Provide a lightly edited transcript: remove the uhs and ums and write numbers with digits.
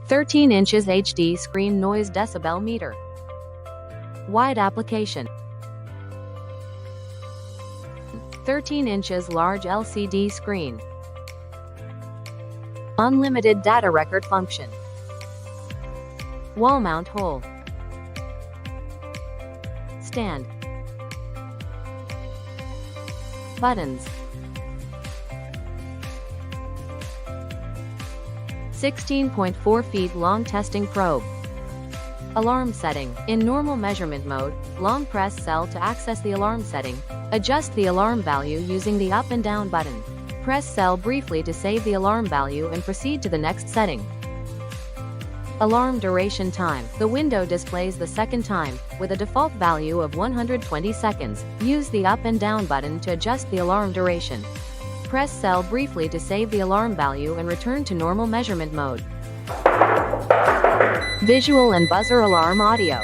13 inches HD screen noise decibel meter. Wide application. 13 inches large LCD screen. Unlimited data record function. Wall mount hole. Stand. Buttons. 16.4 feet long testing probe. Alarm setting. In normal measurement mode, long press cell to access the alarm setting. Adjust the alarm value using the up and down button. Press cell briefly to save the alarm value and proceed to the next setting. Alarm duration time. The window displays the second time, with a default value of 120 seconds. Use the up and down button to adjust the alarm duration. Press cell briefly to save the alarm value and return to normal measurement mode. Visual and buzzer alarm audio.